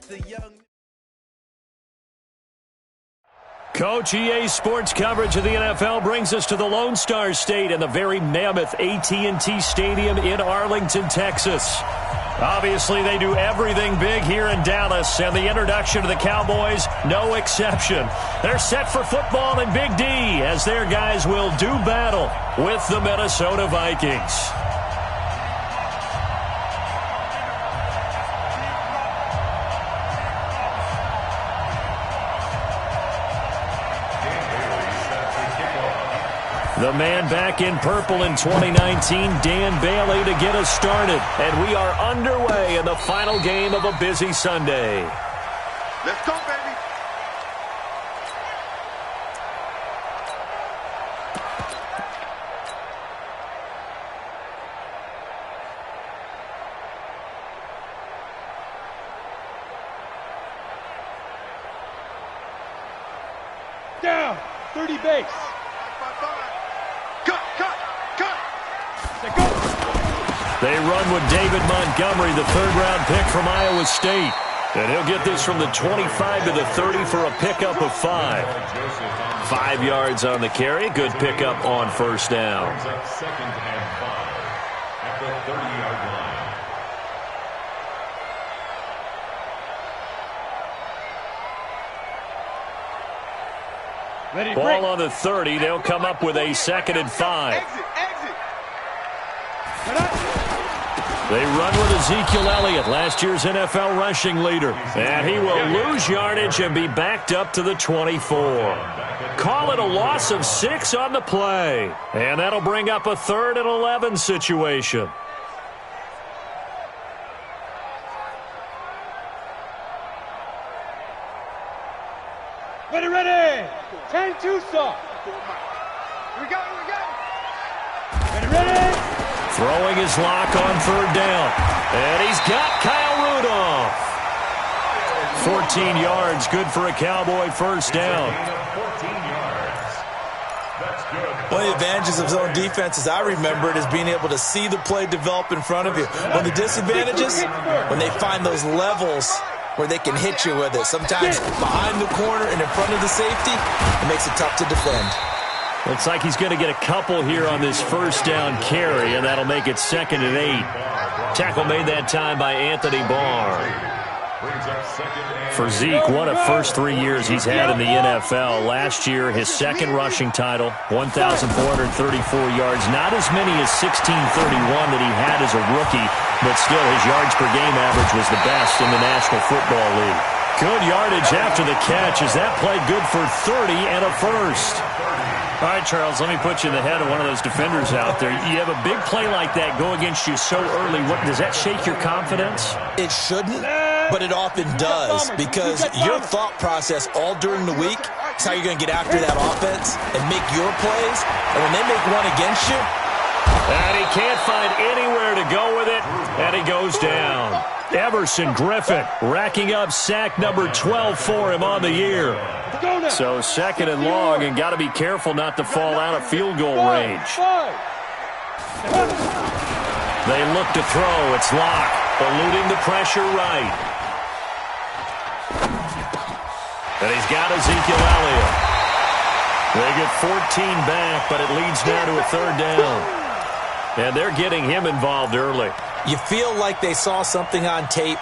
the young. Coach, EA Sports coverage of the NFL brings us to the Lone Star State and the very mammoth AT&T Stadium in Arlington, Texas. Obviously, they do everything big here in Dallas, and the introduction to the Cowboys, no exception. They're set for football in Big D as their guys will do battle with the Minnesota Vikings. The man back in purple in 2019, Dan Bailey, to get us started. And we are underway in the final game of a busy Sunday. Let's go, baby. Down, 30 base. They run with David Montgomery, the third-round pick from Iowa State. And he'll get this from the 25 to the 30 for a pickup of 5. 5 yards on the carry. Good pickup on first down. Second and 5 at the 30-yard line. Ball on the 30. They'll come up with a second and 5. They run with Ezekiel Elliott, last year's NFL rushing leader. And he will lose yardage and be backed up to the 24. Call it a loss of 6 on the play. And that'll bring up a 3rd and 11 situation. Ready. 10-2 soft. We go. Ready. Throwing his lock on third down. And he's got Kyle Rudolph. 14 yards, good for a Cowboy first down. 14 yards. That's good. One of the advantages of zone defense, as I remember it, is being able to see the play develop in front of you. One of the disadvantages, when they find those levels where they can hit you with it. Sometimes behind the corner and in front of the safety, it makes it tough to defend. Looks like he's going to get a couple here on this first down carry, and that'll make it 2nd and 8. Tackle made that time by Anthony Barr. For Zeke, what a first 3 years he's had in the NFL. Last year, his second rushing title, 1,434 yards. Not as many as 1,631 that he had as a rookie, but still his yards per game average was the best in the National Football League. Good yardage after the catch as that play good for 30 and a first. All right, Charles, let me put you in the head of one of those defenders out there. You have a big play like that go against you so early. Does that shake your confidence? It shouldn't, but it often does, because your thought process all during the week is how you're going to get after that offense and make your plays. And when they make one against you, and he can't find anywhere to go with it, and he goes down. Everson Griffin racking up sack number 12 for him on the year. So 2nd and long, and got to be careful not to fall out of field goal range. They look to throw. It's Locke, eluding the pressure right. And he's got Ezekiel Elliott. They get 14 back, but it leads now to a 3rd down. And they're getting him involved early. you feel like they saw something on tape,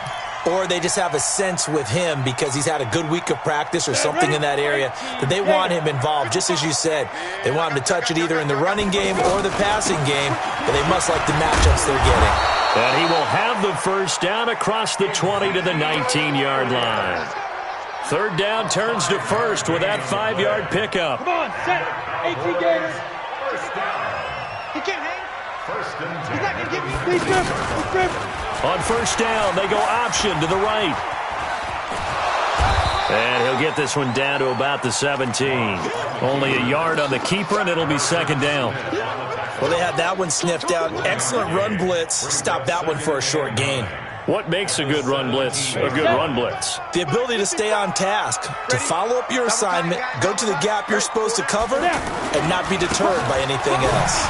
or they just have a sense with him because he's had a good week of practice or something in that area that they want him involved. Just as you said, they want him to touch it either in the running game or the passing game, but they must like the matchups they're getting. And he will have the first down across the 20 to the 19-yard line. Third down turns to first with that 5-yard pickup. Come on, set. 18 games. First down. He can't hang. First and 10. He's not going to get me. Please grip. Please grip. On first down, they go option to the right. And he'll get this one down to about the 17. Only a yard on the keeper, and it'll be second down. Well, they had that one sniffed out. Excellent run blitz. Stopped that one for a short gain. What makes a good run blitz a good run blitz? The ability to stay on task, to follow up your assignment, go to the gap you're supposed to cover, and not be deterred by anything else.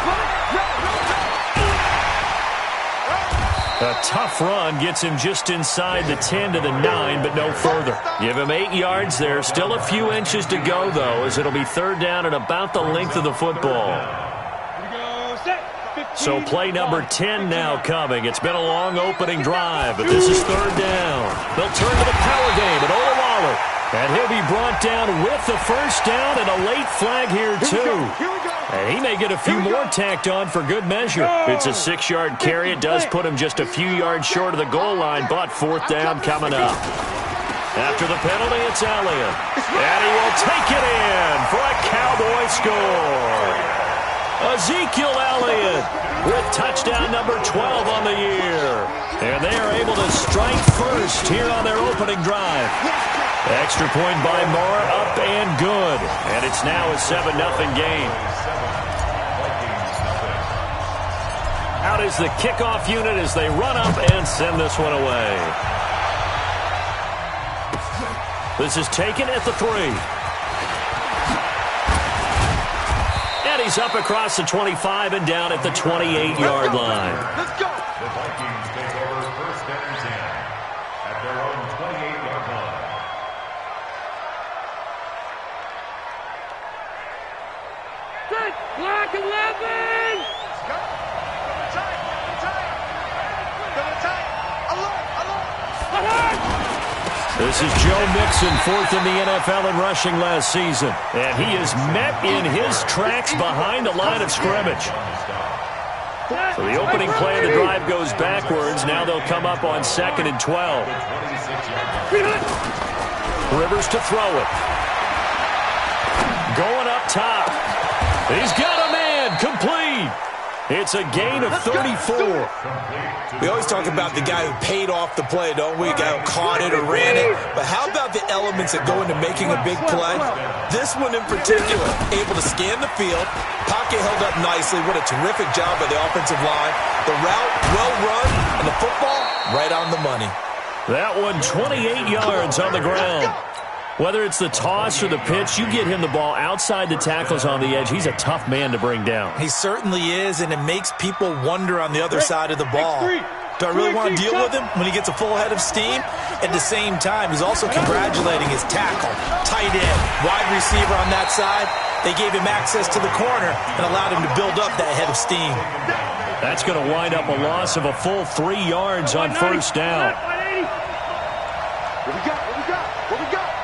A tough run gets him just inside the 10 to the 9, but no further. Give him 8 yards there. Still a few inches to go, though, as it'll be third down at about the length of the football. So play number 10 now coming. It's been a long opening drive, but this is third down. They'll turn to the power game at Olawalu. And he'll be brought down with the first down and a late flag here, too. And he may get a few more tacked on for good measure. It's a 6-yard carry. It does put him just a few yards short of the goal line, but fourth down coming up. After the penalty, it's Elliott. And he will take it in for a Cowboy score. Ezekiel Elliott with touchdown number 12 on the year. And they are able to strike first here on their opening drive. Extra point by Moore, up and good. And it's now a 7-0 game. Out is the kickoff unit as they run up and send this one away. This is taken at the 3. And he's up across the 25 and down at the 28-yard line. Let's go. The Vikings take over first and 10 at their own 28-yard line. Set, block 11! Let's go. Double tight. Alert. This is Joe Mixon, 4th in the NFL in rushing last season. And he is met in his tracks behind the line of scrimmage. So the opening play of the drive goes backwards. Now they'll come up on 2nd and 12. Rivers to throw it. Going up top. He's got a man. Complete. It's a gain of 34. We always talk about the guy who paid off the play, don't we? The guy who caught it or ran it. But how about the elements that go into making a big play? This one in particular, able to scan the field. Pocket held up nicely. What a terrific job by the offensive line. The route, well run, and the football, right on the money. That one, 28 yards on the ground. Whether it's the toss or the pitch, you get him the ball outside the tackles on the edge. He's a tough man to bring down. He certainly is, and it makes people wonder on the other side of the ball. Do I really want to deal with him when he gets a full head of steam? At the same time, he's also congratulating his tackle, tight end, wide receiver on that side. They gave him access to the corner and allowed him to build up that head of steam. That's going to wind up a loss of a full 3 yards on first down. What we got? What we got?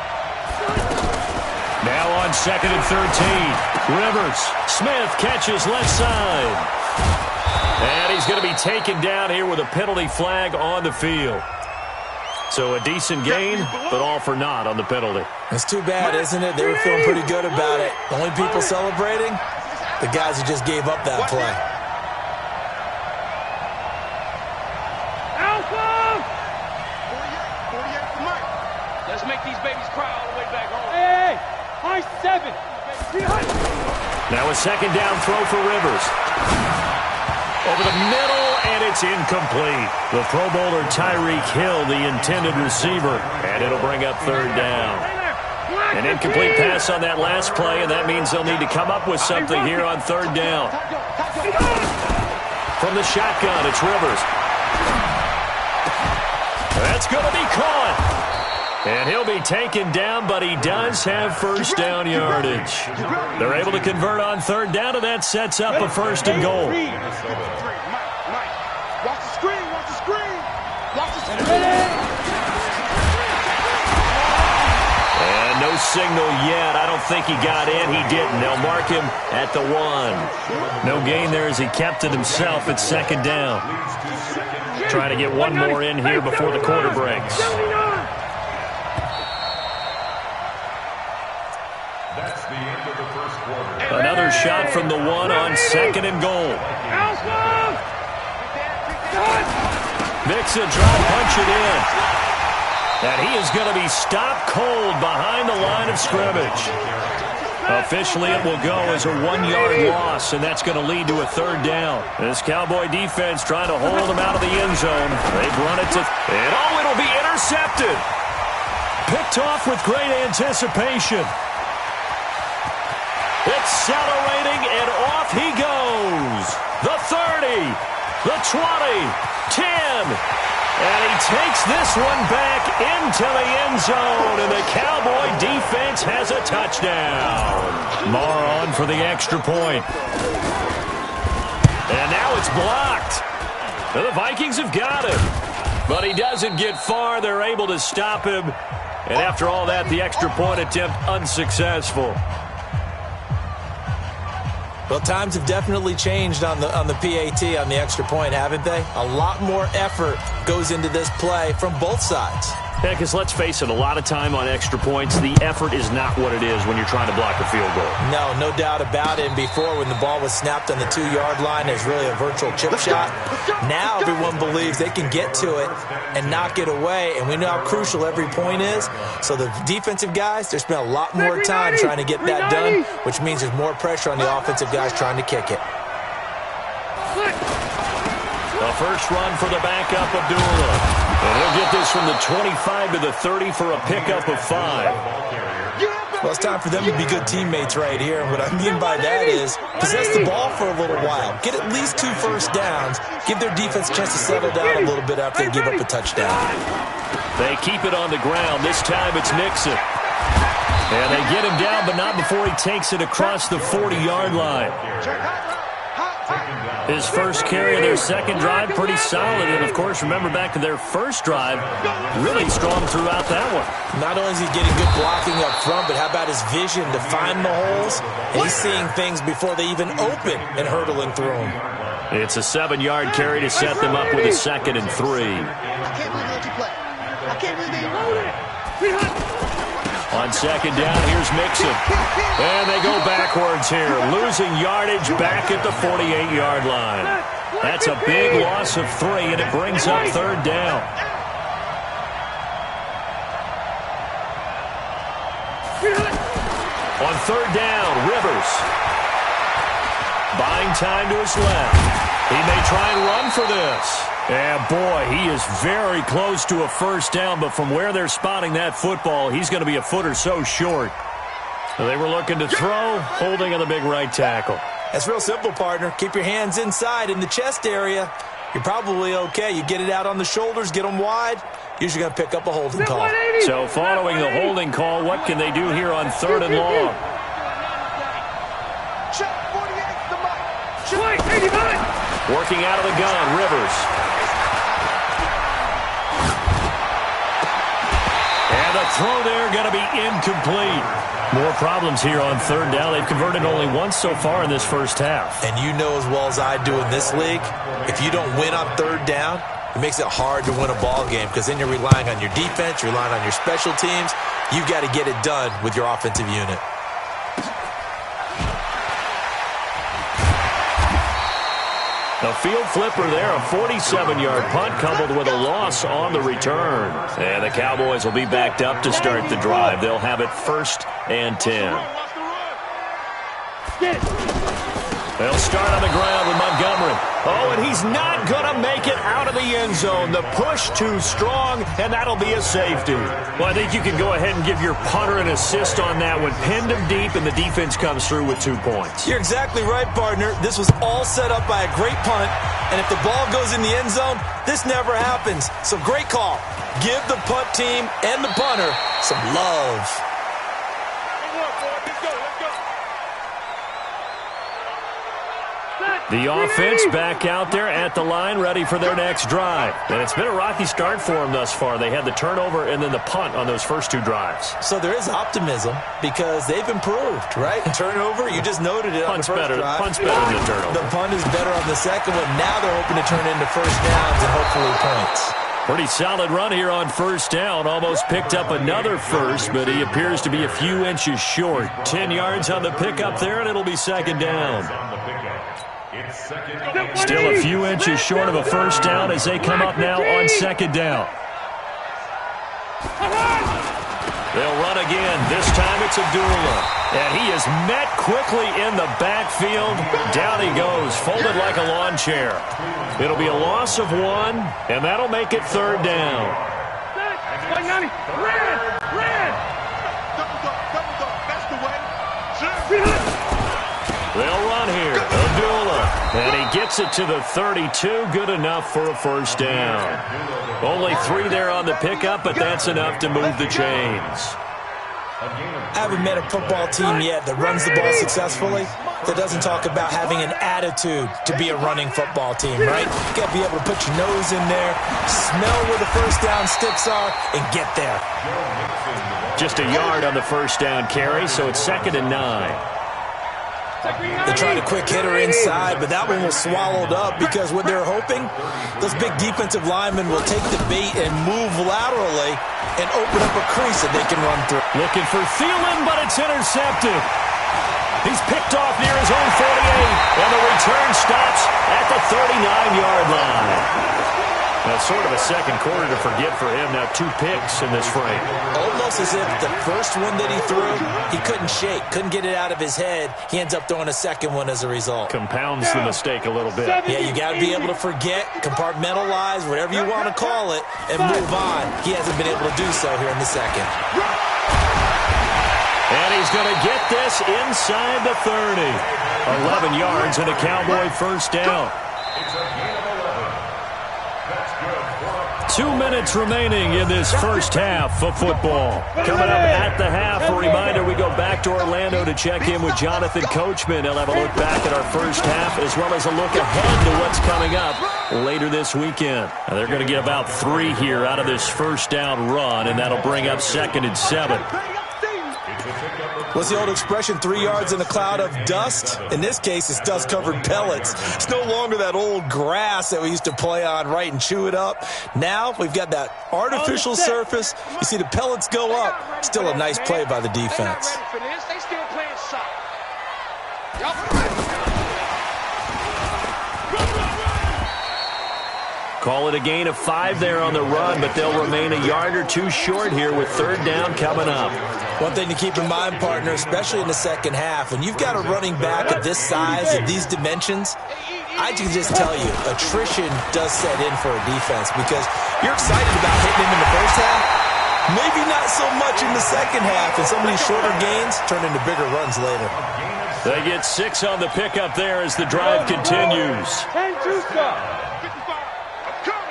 Now on 2nd and 13. Rivers. Smith catches left side. And he's going to be taken down here with a penalty flag on the field. So a decent gain, but all for naught on the penalty. It's too bad, isn't it? They were feeling pretty good about it. The only people celebrating, the guys who just gave up that play. Alpha! 48 for Mike. Let's make these babies cry all the way back home. Hey, high 7. Now a second down throw for Rivers. Over the middle, and it's incomplete. The Pro Bowler Tyreek Hill, the intended receiver, and it'll bring up third down. An incomplete pass on that last play, and that means they'll need to come up with something here on third down. From the shotgun, it's Rivers. That's going to be caught. And he'll be taken down, but he does have first down yardage. They're able to convert on third down, and that sets up a first and goal. Mike, watch the screen. Watch the screen. And no signal yet. I don't think he got in. He didn't. They'll mark him at the 1. No gain there as he kept it himself at second down. Trying to get one more in here before the quarter breaks. That's the end of the first quarter. Another shot from the 1 on second and goal. Mixon trying to punch it in. And he is going to be stopped cold behind the line of scrimmage. Officially, it will go as a 1-yard loss, and that's going to lead to a third down. This Cowboy defense trying to hold him out of the end zone. They've run it to... And it'll be intercepted. Picked off with great anticipation. Accelerating, and off he goes. The 30, the 20, 10. And he takes this one back into the end zone, and the Cowboy defense has a touchdown. Marr on for the extra point. And now it's blocked. Well, the Vikings have got him. But he doesn't get far. They're able to stop him. And after all that, the extra point attempt unsuccessful. Well, times have definitely changed on the PAT, on the extra point, haven't they? A lot more effort goes into this play from both sides. Yeah, because let's face it, a lot of time on extra points, the effort is not what it is when you're trying to block a field goal. No doubt about it. And before, when the ball was snapped on the 2-yard line, it was really a virtual chip shot. Now everyone believes they can get to it and knock it away, and we know how crucial every point is. So the defensive guys, they spend a lot more time trying to get that done, which means there's more pressure on the offensive guys trying to kick it. The first run for the backup, Abdullah. And he'll get this from the 25 to the 30 for a pickup of 5. Well, it's time for them to be good teammates right here. And what I mean by that is possess the ball for a little while. Get at least 2 first downs. Give their defense a chance to settle down a little bit after they give up a touchdown. They keep it on the ground. This time it's Nixon. And they get him down, but not before he takes it across the 40-yard line. His first carry of their second drive, pretty solid. And, of course, remember back to their first drive, really strong throughout that one. Not only is he getting good blocking up front, but how about his vision to find the holes? And he's seeing things before they even open and hurdling through them. It's a 7-yard carry to set them up with a 2nd and 3. I can't believe they let you play. I can't believe they loaded. On 2nd down, here's Mixon. And they go backwards here, losing yardage back at the 48-yard line. That's a big loss of 3, and it brings up 3rd down. On 3rd down, Rivers. Buying time to his left. He may try and run for this. And, boy, he is very close to a first down, but from where they're spotting that football, he's going to be a foot or so short. So they were looking to throw, holding on the big right tackle. That's real simple, partner. Keep your hands inside in the chest area. You're probably okay. You get it out on the shoulders, get them wide, usually going to pick up a holding call. So following the holding call, what can they do here on 3rd and long? Working out of the gun, Rivers. And the throw there going to be incomplete. More problems here on 3rd down. They've converted only once so far in this first half. And you know as well as I do in this league, if you don't win on 3rd down, it makes it hard to win a ball game because then you're relying on your defense, you're relying on your special teams. You've got to get it done with your offensive unit. A field flipper there, a 47-yard punt coupled with a loss on the return. And the Cowboys will be backed up to start the drive. They'll have it 1st and 10. They'll start on the ground with Montgomery. Oh, and he's not going to make it out of the end zone. The push too strong, and that'll be a safety. Well, I think you can go ahead and give your punter an assist on that one. Pinned him deep, and the defense comes through with 2 points. You're exactly right, partner. This was all set up by a great punt, and if the ball goes in the end zone, this never happens. So great call. Give the punt team and the punter some love. The offense back out there at the line, ready for their next drive. And it's been a rocky start for them thus far. They had the turnover and then the punt on those first 2 drives. So there is optimism because they've improved, right? Turnover, you just noted it on the first drive. Punt's better than turnover. The punt is better on the second one. Now they're hoping to turn into first downs and hopefully points. Pretty solid run here on 1st down. Almost picked up another first, but he appears to be a few inches short. 10 yards on the pickup there, and it'll be 2nd down. Still a few inches short of a first down as they come up now on 2nd down. They'll run again. This time it's Abdullah. And he is met quickly in the backfield. Down he goes, folded like a lawn chair. It'll be a loss of 1, and that'll make it 3rd down. They'll run here. Abdullah. And he gets it to the 32. Good enough for a first down. Only 3 there on the pickup, but that's enough to move the chains. I haven't met a football team yet that runs the ball successfully that doesn't talk about having an attitude to be a running football team, right? You got to be able to put your nose in there, smell where the first down sticks are, and get there. Just a yard on the first down carry, so it's 2nd and 9. They tried a quick hitter inside, but that one was swallowed up because what they're hoping, those big defensive linemen will take the bait and move laterally and open up a crease that they can run through. Looking for Thielen, but it's intercepted. He's picked off near his own 48, and the return stops at the 39-yard line. That's sort of a second quarter to forget for him. Now 2 picks in this frame. Almost as if the first one that he threw, he couldn't shake, couldn't get it out of his head. He ends up throwing a second one as a result. Compounds the mistake a little bit. Yeah, you got to be able to forget, compartmentalize, whatever you want to call it, and move on. He hasn't been able to do so here in the second. And he's going to get this inside the 30. 11 yards and a Cowboy first down. 2 minutes remaining in this first half of football. Coming up at the half, a reminder, we go back to Orlando to check in with Jonathan Coachman. He'll have a look back at our first half as well as a look ahead to what's coming up later this weekend. Now, they're going to get about 3 here out of this first down run, and that'll bring up 2nd and 7. What's the old expression, 3 yards in a cloud of dust? In this case, it's dust-covered pellets. It's no longer that old grass that we used to play on, right, and chew it up. Now we've got that artificial surface. You see the pellets go up. Still a nice play by the defense. They still playing soft. Call it a gain of 5 there on the run, but they'll remain a yard or 2 short here with 3rd down coming up. One thing to keep in mind, partner, especially in the second half, when you've got a running back of this size and these dimensions, I can just tell you, attrition does set in for a defense because you're excited about hitting him in the first half. Maybe not so much in the second half, and some of these shorter gains turn into bigger runs later. They get 6 on the pickup there as the drive continues.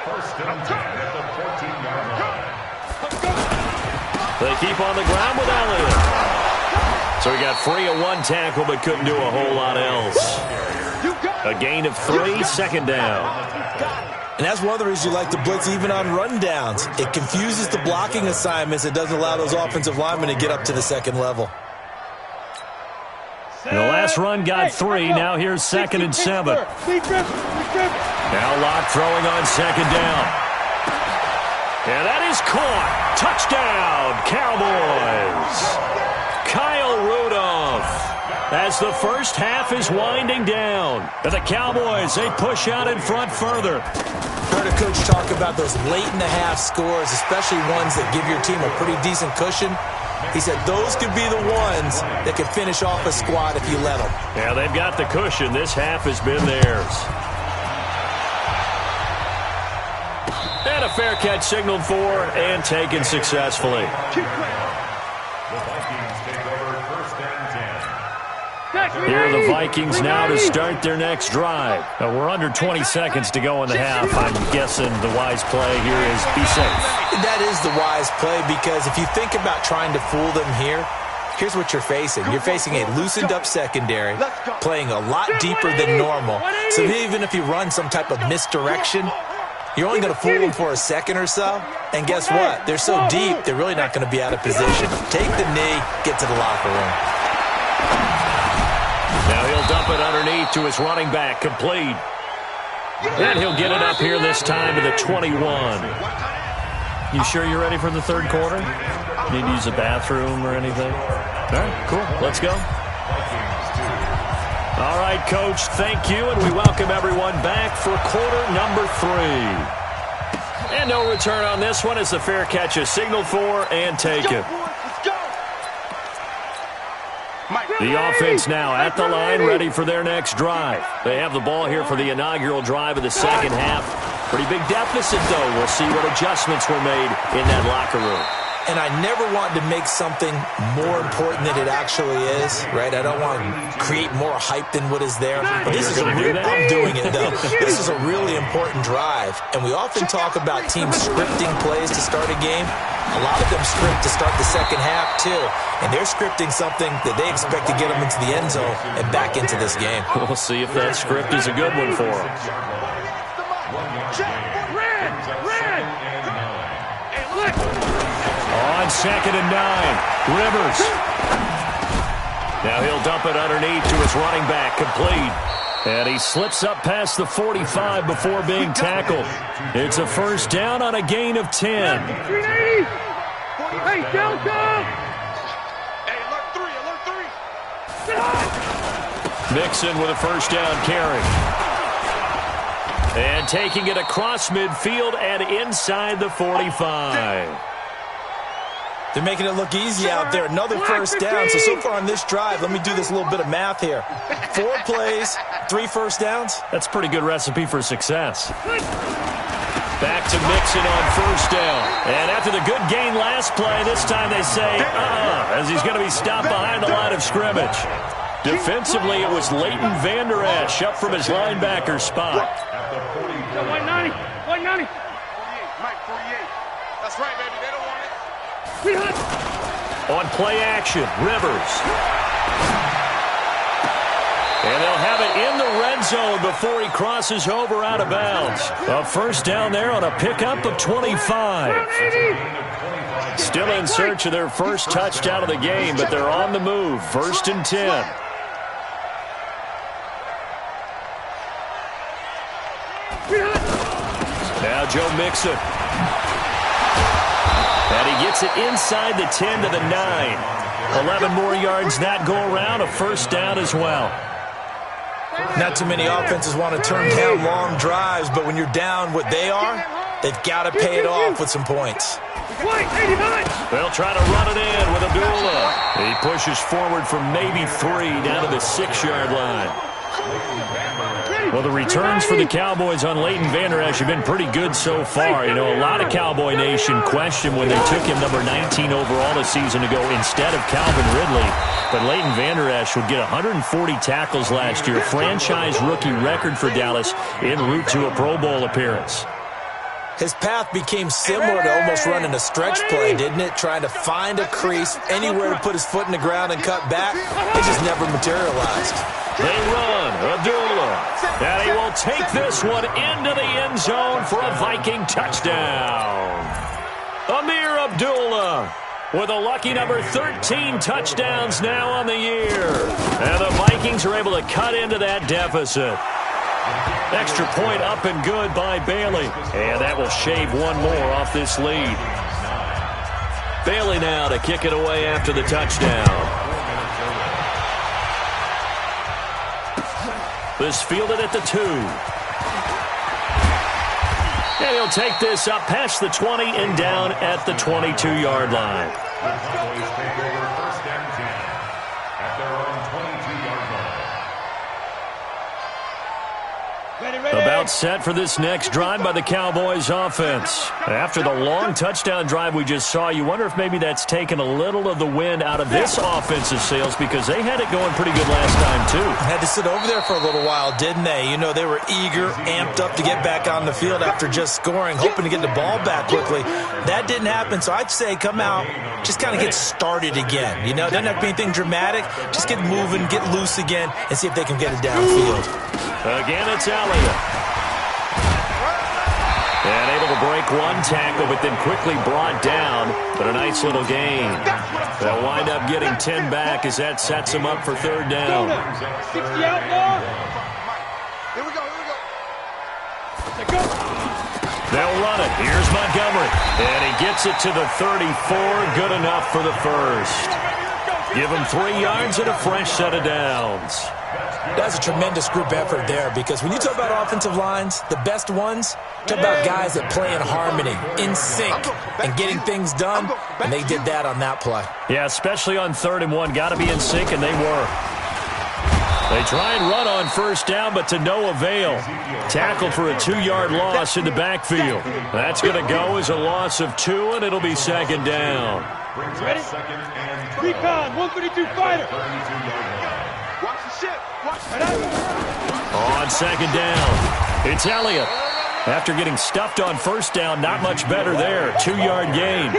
First and 10 at the 14-yard line. They keep on the ground with Elliott. So he got free of 1 tackle but couldn't do a whole lot else. A gain of 3, 2nd down. And that's one of the reasons you like to blitz even on rundowns. It confuses the blocking assignments. It doesn't allow those offensive linemen to get up to the second level. The last run got 3. Now here's 2nd and 7. Now Locke throwing on 2nd down. And that is caught. Touchdown, Cowboys. Kyle Rudolph. As the first half is winding down. And the Cowboys, they push out in front further. Heard a coach talk about those late-in-the-half scores, especially ones that give your team a pretty decent cushion. He said those could be the ones that could finish off a squad if you let them. Yeah, they've got the cushion. This half has been theirs. And a fair catch signaled for and taken successfully. The Vikings take over 1st and 10. Here are the Vikings now to start their next drive. We're under 20 seconds to go in the half. I'm guessing the wise play here is be safe. That is the wise play because if you think about trying to fool them here, here's what you're facing. You're facing a loosened-up secondary, playing a lot deeper than normal. So even if you run some type of misdirection, you're only going to fool them for a second or so. And guess what? They're so deep, they're really not going to be out of position. Take the knee, get to the locker room. Now he'll dump it underneath to his running back, complete. And he'll get it up here this time to the 21. You sure you're ready for the 3rd quarter? Need to use a bathroom or anything? All right, cool. Let's go. All right, Coach, thank you, and we welcome everyone back for quarter number 3. And no return on this one as the fair catch is signaled for and taken. The offense now at the line, ready for their next drive. They have the ball here for the inaugural drive of the second half. Pretty big deficit, though. We'll see what adjustments were made in that locker room. And I never want to make something more important than it actually is, right? I don't want to create more hype than what is there. But this is I'm doing it, though. This is a really important drive. And we often talk about teams scripting plays to start a game. A lot of them script to start the second half, too. And they're scripting something that they expect to get them into the end zone and back into this game. We'll see if that script is a good one for them. On 2nd and 9, Rivers. Now he'll dump it underneath to his running back, complete. And he slips up past the 45 before being tackled. It's a first down on a gain of 10. Hey, Delta! Hey, alert 3. Mixon with a first down carry. And taking it across midfield and inside the 45. They're making it look easy out there. Another first down. So far on this drive, let me do this little bit of math here. 4 plays, 3 first downs. That's a pretty good recipe for success. Back to Mixon on first down. And after the good gain last play, this time they say, as he's going to be stopped behind the line of scrimmage. Defensively, it was Leighton Vander Esch up from his linebacker spot. 190. 190. 48. Mike, 48. That's right, baby. They don't want it. On play action, Rivers. And they'll have it in the red zone before he crosses over out of bounds. A first down there on a pickup of 25. Still in search of their first touchdown of the game, but they're on the move. 1st and 10. Now Joe Mixon. And he gets it inside the 10 to the 9. 11 more yards that go around, a first down as well. Not too many offenses want to turn down long drives, but when you're down what they are, they've got to pay it off with some points. They'll try to run it in with Abdullah. He pushes forward for maybe 3 down to the 6-yard line. Well, the returns for the Cowboys on Leighton Vander Esch have been pretty good so far. You know, a lot of Cowboy Nation questioned when they took him number 19 overall a season ago instead of Calvin Ridley. But Leighton Vander Esch would get 140 tackles last year, franchise rookie record for Dallas en route to a Pro Bowl appearance. His path became similar to almost running a stretch play, didn't it? Trying to find a crease, anywhere to put his foot in the ground and cut back. It just never materialized. They run. Abdullah. And he will take this one into the end zone for a Viking touchdown. Amir Abdullah with a lucky number 13 touchdowns now on the year. And the Vikings are able to cut into that deficit. Extra point up and good by Bailey. And that will shave one more off this lead. Bailey now to kick it away after the touchdown. This fielded at the 2. And he'll take this up past the 20 and down at the 22-yard line. Cowboys take over 1st and 10 at their own 22-yard line. About set for this next drive by the Cowboys offense. After the long touchdown drive we just saw, you wonder if maybe that's taken a little of the wind out of this offensive sails because they had it going pretty good last time too. Had to sit over there for a little while, didn't they? You know, they were eager, amped up to get back on the field after just scoring, hoping to get the ball back quickly. That didn't happen, so I'd say come out, just kind of get started again. You know, doesn't have to be anything dramatic. Just get moving, get loose again, and see if they can get it downfield. Again, it's Elliott. And able to break one tackle, but then quickly brought down. But a nice little gain. They'll wind up getting 10 back as that sets them up for 3rd down. 60 out more. Here we go. They'll run it. Here's Montgomery. And he gets it to the 34. Good enough for the first. Give him 3 yards and a fresh set of downs. That's a tremendous group effort there because when you talk about offensive lines, the best ones, talk about guys that play in harmony, in sync, and getting things done, and they did that on that play. Yeah, especially on 3rd and 1. Got to be in sync, and they were. They try and run on first down, but to no avail. Tackled for a 2-yard loss in the backfield. That's going to go as a loss of 2, and it'll be second down. Ready? Recon, 132 fighter. Watch the ship. Watch it. On second down, it's Elliott. After getting stuffed on first down, not much better there. 2-yard gain.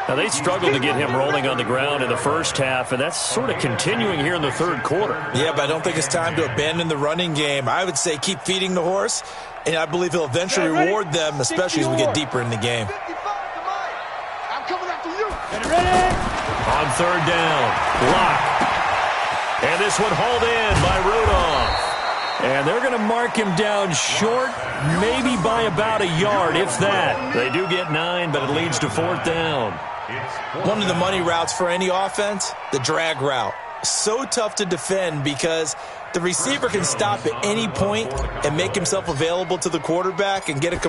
Now, they struggled to get him rolling on the ground in the first half, and that's sort of continuing here in the third quarter. Yeah, but I don't think it's time to abandon the running game. I would say keep feeding the horse, and I believe he'll eventually reward them, especially as we get deeper in the game. I'm coming after you. On third down, Locke. And this one hauled in by Rudolph. And they're going to mark him down short, maybe by about a yard, if that. They do get 9, but it leads to fourth down. One of the money routes for any offense, the drag route. So tough to defend because the receiver can stop at any point and make himself available to the quarterback and get a...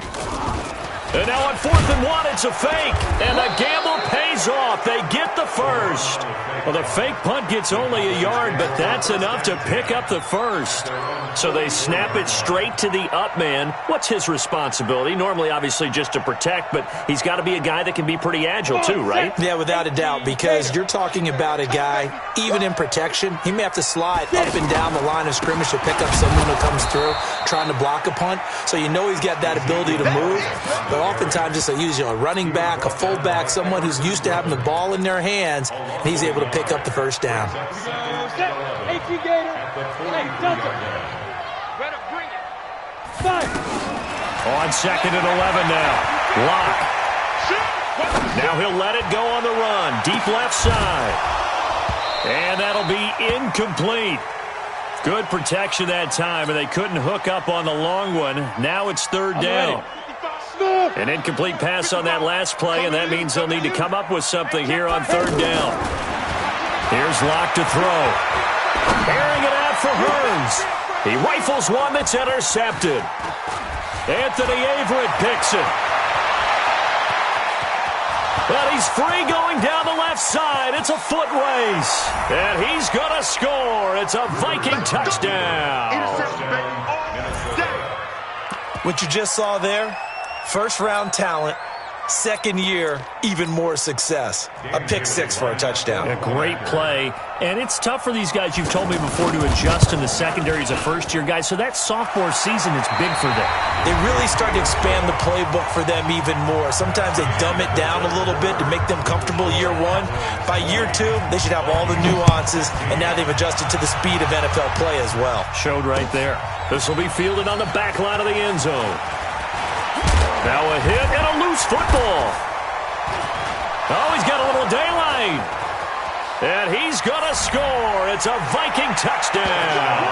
And now on 4th and 1, it's a fake. And the gamble pays off. They get the first. Well, the fake punt gets only a yard, but that's enough to pick up the first. So they snap it straight to the up man. What's his responsibility? Normally, obviously, just to protect, but he's got to be a guy that can be pretty agile too, right? Yeah, without a doubt, because you're talking about a guy, even in protection, he may have to slide up and down the line of scrimmage to pick up someone who comes through trying to block a punt. So you know he's got that ability to move, but oftentimes it's usually a running back, a fullback, someone who's used to having the ball in their hands, and he's able to pick up the first down. On second and 11 now. Locke. Now he'll let it go on the run. Deep left side. And that'll be incomplete. Good protection that time, and they couldn't hook up on the long one. Now it's third down. An incomplete pass on that last play, and that means they'll need to come up with something here on third down. Here's Locke to throw. Carrying it out for Hearns. He rifles one that's intercepted. Anthony Averett picks it. But he's free going down the left side. It's a foot race. And he's going to score. It's a Viking touchdown. What you just saw there, first-round talent, second year, even more success. A pick six for a touchdown. A great play. And it's tough for these guys, you've told me before, to adjust in the secondary as a first-year guy. So that sophomore season is big for them. They really start to expand the playbook for them even more. Sometimes they dumb it down a little bit to make them comfortable year one. By year two, they should have all the nuances, and now they've adjusted to the speed of NFL play as well. Showed right there. This will be fielded on the back line of the end zone. Now a hit and a loose football. Oh, he's got a little daylight. And he's going to score. It's a Viking touchdown.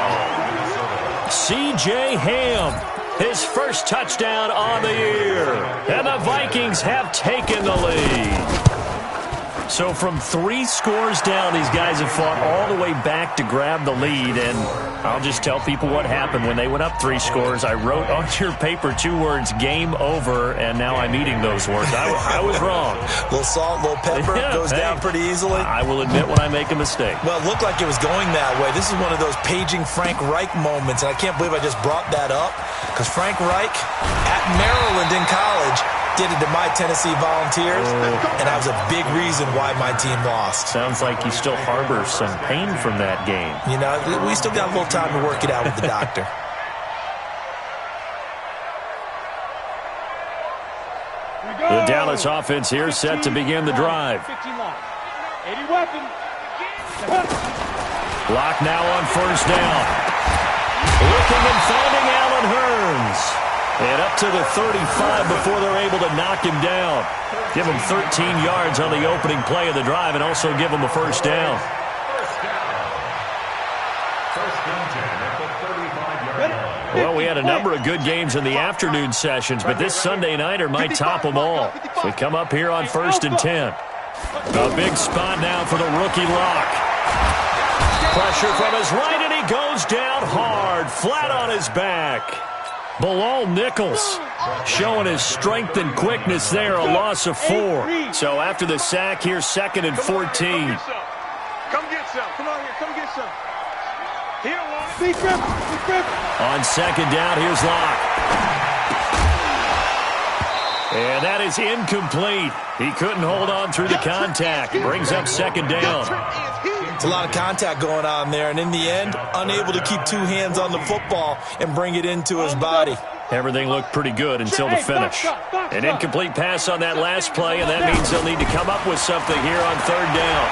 C.J. Ham, his first touchdown on the year. And the Vikings have taken the lead. So from 3 scores down, these guys have fought all the way back to grab the lead. And I'll just tell people what happened when they went up 3 scores. I wrote on your paper 2 words, game over, and now I'm eating those words. I was wrong. A little salt, a little pepper, goes down pretty easily. I will admit when I make a mistake. Well, it looked like it was going that way. This is one of those paging Frank Reich moments, and I can't believe I just brought that up, because Frank Reich at Maryland in college did it to my Tennessee Volunteers, and that was a big reason why my team lost. Sounds like you still harbor some pain from that game. You know, we still got a little time to work it out with the doctor. The Dallas offense here set to begin the drive. Locke now on first down. Looking and finding Allen Hearns. And up to the 35 before they're able to knock him down. Give him 13 yards on the opening play of the drive and also give him a first down. Well, we had a number of good games in the afternoon sessions, but this Sunday nighter might top them all. So we come up here on 1st and 10. A big spot now for the rookie Locke. Pressure from his right, and he goes down hard, flat on his back. Bilal Nichols showing his strength and quickness there, a loss of 4. So after the sack here, 2nd and 14. Come get some. Come on here. Come get some. On second down, here's Locke. And that is incomplete. He couldn't hold on through the contact. Brings up second down. It's a lot of contact going on there, and in the end, unable to keep two hands on the football and bring it into his body. Everything looked pretty good until the finish. An incomplete pass on that last play, and that means they'll need to come up with something here on third down.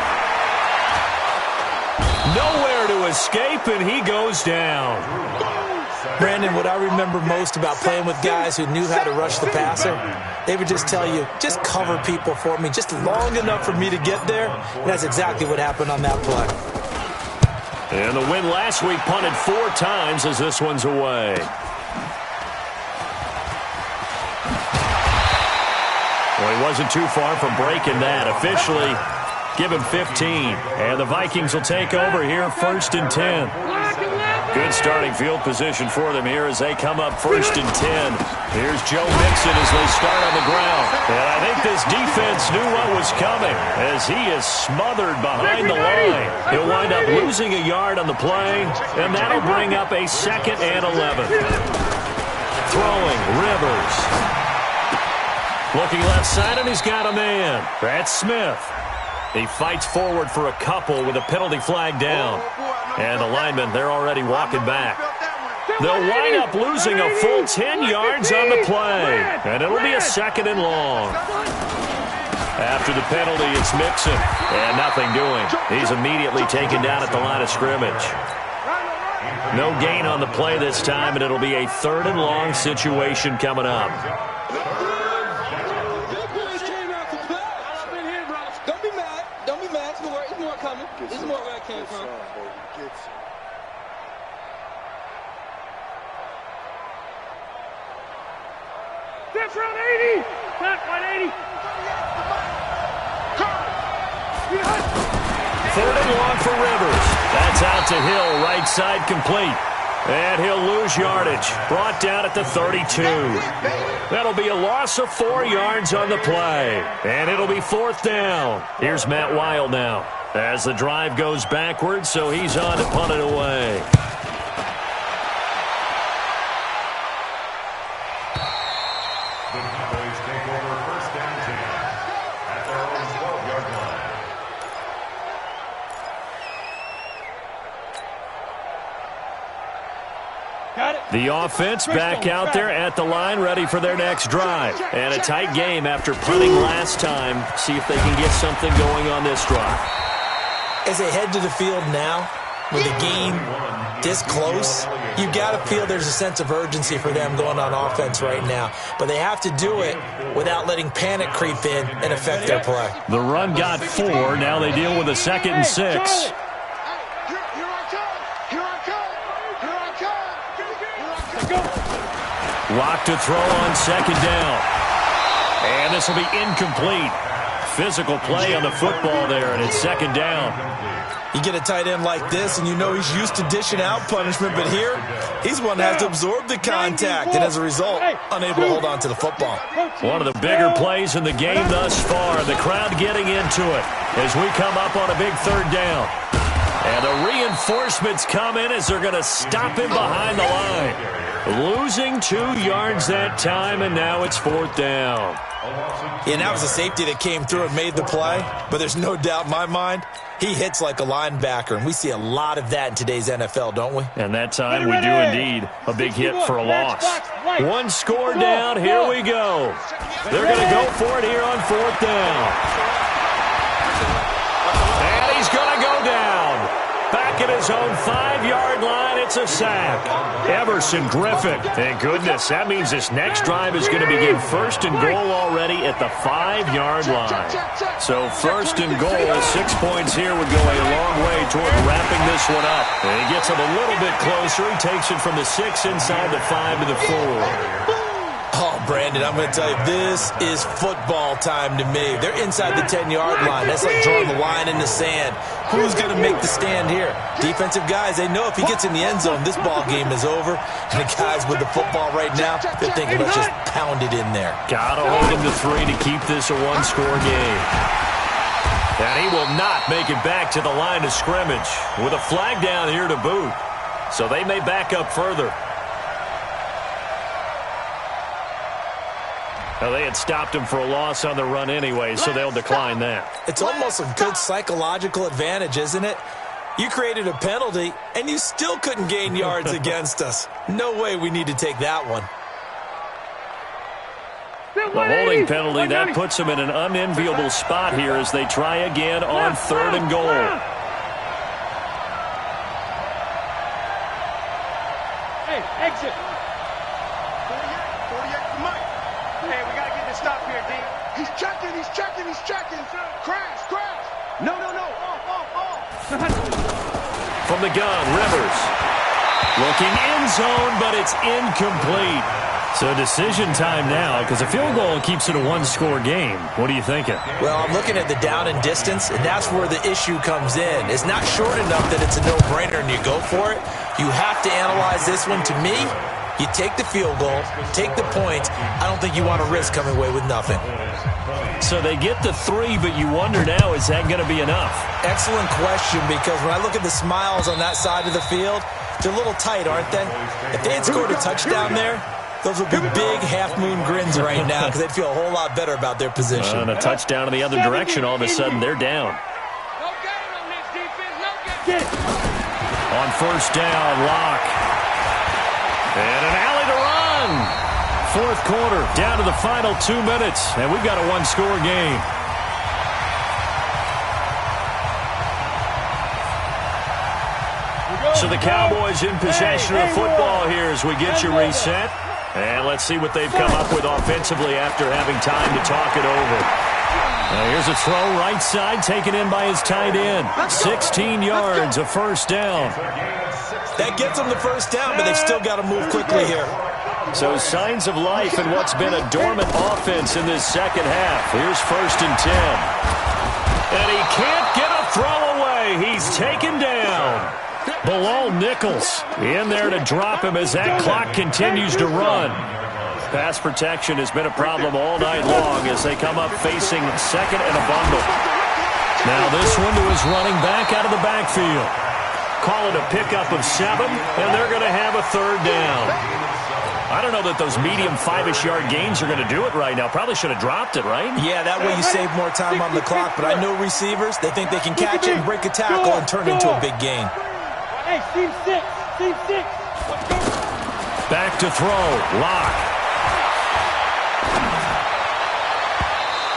Nowhere to escape, and he goes down. Brandon, what I remember most about playing with guys who knew how to rush the passer, they would just tell you, just cover people for me, just long enough for me to get there. And that's exactly what happened on that play. And the win last week punted 4 times as this one's away. Well, he wasn't too far from breaking that. Officially, give him 15. And the Vikings will take over here, 1st and 10. Good starting field position for them here as they come up 1st and 10. Here's Joe Mixon as they start on the ground. And I think this defense knew what was coming as he is smothered behind the line. He'll wind up losing a yard on the play, and that'll bring up a 2nd and 11. Throwing, Rivers. Looking left side, and he's got a man. That's Smith. He fights forward for a couple with a penalty flag down. And the linemen, they're already walking back. They'll wind up losing a full 10 yards on the play. And it'll be a 2nd and long. After the penalty, it's Mixon. And nothing doing. He's immediately taken down at the line of scrimmage. No gain on the play this time, and it'll be a 3rd and long situation coming up. Front 80! Front 180! 3rd and long for Rivers. That's out to Hill, right side complete. And he'll lose yardage. Brought down at the 32. That'll be a loss of 4 yards on the play. And it'll be 4th down. Here's Matt Wild now as the drive goes backwards, so he's on to punt it away. The Cowboys take over 1st and 10 at their own 12-yard line. Got it. The offense back out there at the line, ready for their next drive. And a tight game after punting last time. See if they can get something going on this drive. As they head to the field now, with the game this close, you got to feel there's a sense of urgency for them going on offense right now. But they have to do it without letting panic creep in and affect their play. The run got 4. Now they deal with a 2nd and 6. Lock to throw on 2nd down. And this will be incomplete. Physical play on the football there, and it's 2nd down. You get a tight end like this, and you know he's used to dishing out punishment, but here, he's one that has to absorb the contact, and as a result, unable to hold on to the football. One of the bigger plays in the game thus far. The crowd getting into it as we come up on a big 3rd down. And the reinforcements come in as they're going to stop him behind the line. Losing 2 yards that time, and now it's 4th down. And that was a safety that came through and made the play, but there's no doubt in my mind, he hits like a linebacker, and we see a lot of that in today's NFL, don't we? And that time we do indeed. A big hit for a loss. 1 score down, here we go. They're going to go for it here on 4th down. And he's going to go down. Back at his own 5-yard line, it's a sack. Everson Griffin. Thank goodness. That means this next drive is going to begin 1st and goal already at the 5-yard line. So 1st and goal, 6 points here would go a long way toward wrapping this one up. And he gets it a little bit closer. He takes it from the 6 inside the 5 to the 4. Oh, Brandon, I'm going to tell you, this is football time to me. They're inside the 10-yard line. That's like drawing the line in the sand. Who's going to make the stand here? Defensive guys, they know if he gets in the end zone, this ball game is over. And the guys with the football right now, they're thinking, let's just pound it in there. Got to hold him to 3 to keep this a 1-score game. And he will not make it back to the line of scrimmage with a flag down here to boot. So they may back up further. Now, they had stopped him for a loss on the run anyway, so they'll decline that. It's almost a good psychological advantage, isn't it? You created a penalty, and you still couldn't gain yards against us. No way we need to take that one. The holding penalty, that puts them in an unenviable spot here as they try again on 3rd and goal. Hey, exit. 48, Mike. Hey, we got to get this stop here, D. He's checking. Crash. No. Off. From the gun, Rivers. Looking end zone, but it's incomplete. So decision time now, because a field goal keeps it a one-score game. What are you thinking? Well, I'm looking at the down and distance, and that's where the issue comes in. It's not short enough that it's a no-brainer and you go for it. You have to analyze this one. To me, you take the field goal, take the points. I don't think you want to risk coming away with nothing. So they get the 3, but you wonder now, is that going to be enough? Excellent question, because when I look at the smiles on that side of the field, they're a little tight, aren't they? If they had scored a touchdown there, those would be big half-moon grins right now because they'd feel a whole lot better about their position. And a touchdown in the other direction, all of a sudden they're down. No game on this defense. No game. On 1st down, Locke. And an alley to run. 4th quarter, down to the final 2 minutes. And we've got a one-score game. So the Cowboys in possession of the football here as we get you reset. And let's see what they've come up with offensively after having time to talk it over. Here's a throw right side taken in by his tight end. 16 yards, a 1st down. That gets them the 1st down, but they've still got to move quickly here. So signs of life in what's been a dormant offense in this second half. Here's 1st and 10. And he can't get a throw away. He's taken down. Bilal Nichols in there to drop him as that clock continues to run. Pass protection has been a problem all night long as they come up facing 2nd and a bundle. Now this one to his running back out of the backfield. Call it a pickup of 7, and they're going to have a 3rd down. I don't know that those medium 5-ish yard gains are going to do it right now. Probably should have dropped it, right? Yeah, that way you save more time on the clock. But I know receivers, they think they can catch it and break a tackle and turn it into a big gain. Hey, team 6. Back to throw. Locke.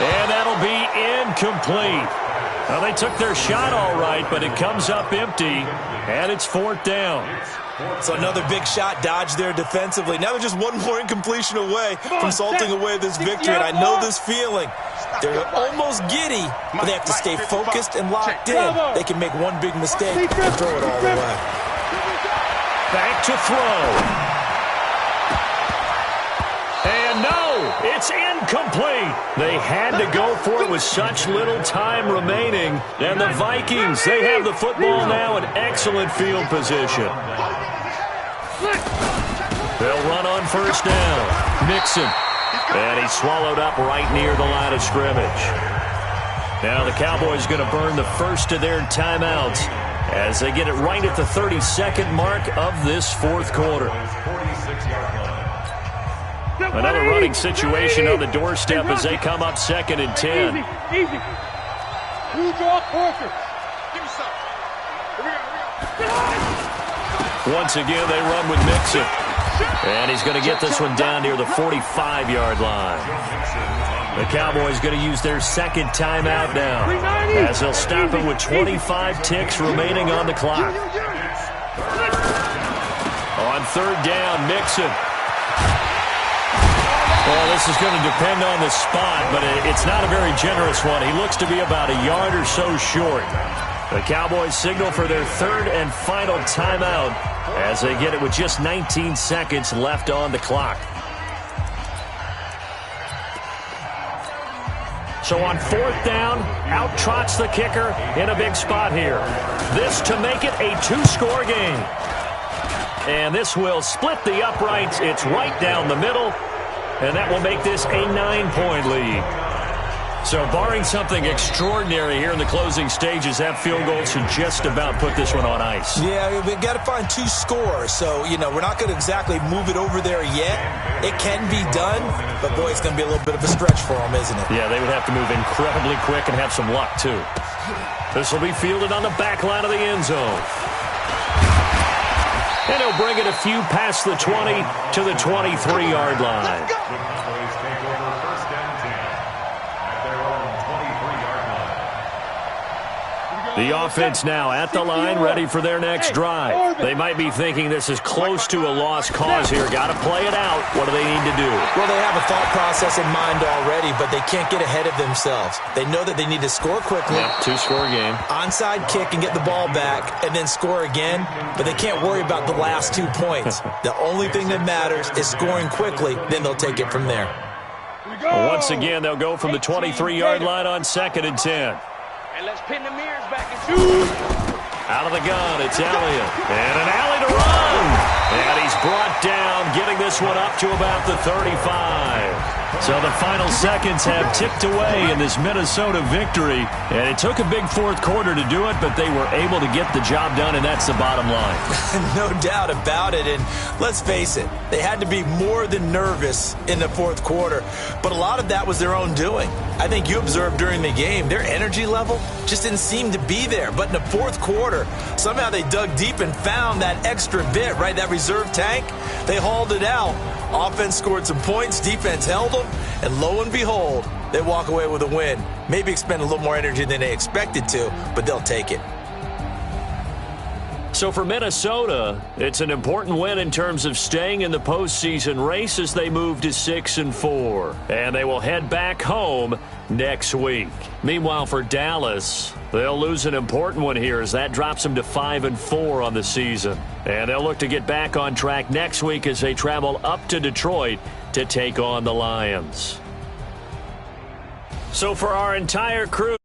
And that'll be incomplete. Now, they took their shot all right, but it comes up empty, and it's 4th down. So another big shot dodged there defensively. Now they're just one more incompletion away from salting away this victory, and I know this feeling. They're almost giddy, but they have to stay focused and locked in. They can make one big mistake and throw it all away. Back to throw. And no, it's incomplete. They had to go for it with such little time remaining. And the Vikings, they have the football now in excellent field position. They'll run on 1st down. Mixon. And he's swallowed up right near the line of scrimmage. Now the Cowboys going to burn the first of their timeouts as they get it right at the 32nd mark of this 4th quarter. Another running situation on the doorstep as they come up 2nd and 10. Easy. You draw closer. Give me some. Here we go. Once again, they run with Mixon. And he's going to get this one down near the 45-yard line. The Cowboys going to use their 2nd timeout now as they'll stop it with 25 ticks remaining on the clock. On 3rd down, Mixon. Well, this is going to depend on the spot, but it's not a very generous one. He looks to be about a yard or so short. The Cowboys signal for their 3rd and final timeout as they get it with just 19 seconds left on the clock. So on 4th down, out trots the kicker in a big spot here. This to make it a 2-score game. And this will split the uprights. It's right down the middle. And that will make this a 9-point lead. So barring something extraordinary here in the closing stages, that field goal should just about put this one on ice. Yeah, we've got to find 2 scores. So, we're not going to exactly move it over there yet. It can be done, but, boy, it's going to be a little bit of a stretch for them, isn't it? Yeah, they would have to move incredibly quick and have some luck, too. This will be fielded on the back line of the end zone. And he'll bring it a few past the 20 to the 23-yard line. The offense now at the line, ready for their next drive. They might be thinking this is close to a lost cause here. Got to play it out. What do they need to do? Well, they have a thought process in mind already, but they can't get ahead of themselves. They know that they need to score quickly. Yep, 2-score game. Onside kick and get the ball back and then score again, but they can't worry about the last 2 points. The only thing that matters is scoring quickly, then they'll take it from there. Well, once again, they'll go from the 23-yard line on 2nd and 10. And let's pin the mirrors back into Out of the gun, it's Elliott. And an alley to run. And he's brought down, getting this one up to about the 35. So the final seconds have ticked away in this Minnesota victory. And it took a big 4th quarter to do it, but they were able to get the job done, and that's the bottom line. No doubt about it. And let's face it, they had to be more than nervous in the 4th quarter. But a lot of that was their own doing. I think you observed during the game, their energy level just didn't seem to be there. But in the 4th quarter, somehow they dug deep and found that extra bit, right? That reserve tank. They hauled it out. Offense scored some points. Defense held them. And lo and behold, they walk away with a win. Maybe expend a little more energy than they expected to, but they'll take it. So for Minnesota, it's an important win in terms of staying in the postseason race as they move to 6-4. And they will head back home next week. Meanwhile, for Dallas, they'll lose an important one here as that drops them to 5-4 on the season. And they'll look to get back on track next week as they travel up to Detroit to take on the Lions. So for our entire crew,